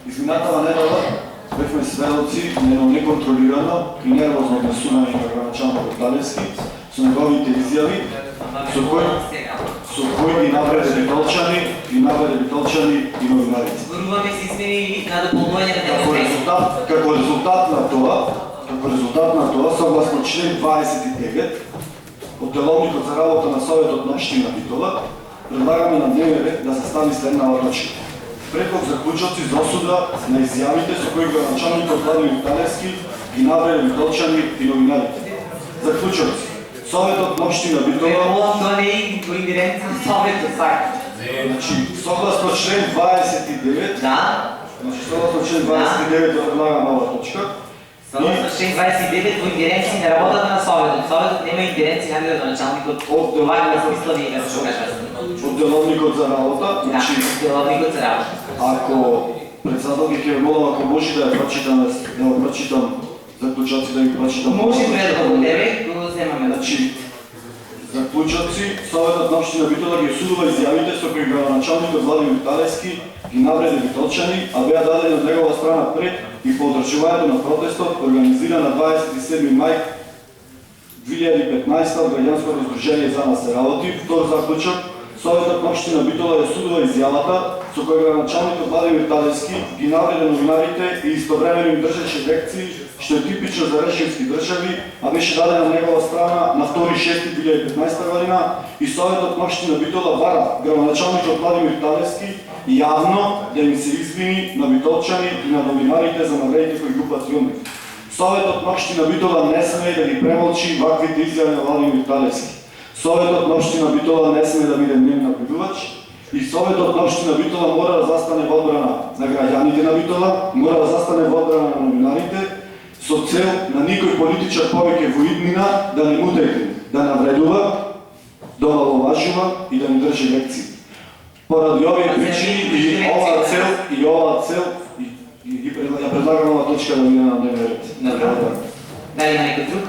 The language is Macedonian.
Изминатава недела бевме сведоци на едно неконтролирано и нервозно однесување на граначалникот Талевски со неговите изјави со кои ги навреде битолчани и новинарите. Зборуваме се измени на дополнување на Како резултат на тоа, согласно член 29 од Деловникот за работа на Советот на општина Битола, предлагаме на дневен ред да се стави следната точка. Предлог заклучоци за осуда на изјавите со кои граначалникот Владимир Талевски ги навреде битолчани и новинарите. Заклучоци. Советот на општина Битола... Тоа не е во ингеренција на Советот, сака. Значи, согласно член 29... Да. Значи, согласно член 29 да предлагам нова точка. Согласно член 29 во ингеренција на работата на Советот. Советот нема ингеренција на градоначалникот од оваква смислови и да се кажа. Од Деловникот за работа, значи... Деловникот за работа. Ако председател ќе молам, ако може да ја прочитам заклучоци, да ги прочитам. Може предлагам од тебе, го земаме. Значи, заклучоци, Советот на општина Битола ги осудува изјавите со кои градоначалникот Владимир Талевски ги навреде битолчани, а беа дадени од негова страна пред и по одржувањето на протестот организиран на 27 мај 2015 од Граѓанското здружение за нас се работи. Втор заклучок, Советот на општина Битола ја осудува изјавата со која градоначалникот Владимир Талевски ги навреде новинарите и истовремено им држеше лекции, што е типично за решенски држави, а беше дадена на негова страна на 2.6.2015 година, и Советот на општина Битола бара градоначалникот Владимир Талевски јавно да им се извини на битолчани и на новинарите за навредите кои го патриумни. Советот на општина Битола не смее да ги премолчи ваквите изјави на Владимир Талевски. Советот на општина Битола не смее да биде нем наблюдувач и Советот на општина Битола мора да застане во одбрана на граѓаните на Битола, мора да застане во одбрана на новинарите со цел на никој политичар повеќе во иднина да не му текне, да навредува, да омаловажува и да ни држи лекции. Поради овие причини и оваа цел ја предлагам ова точка да мине на дневен ред. Добро. Дали има некој друг?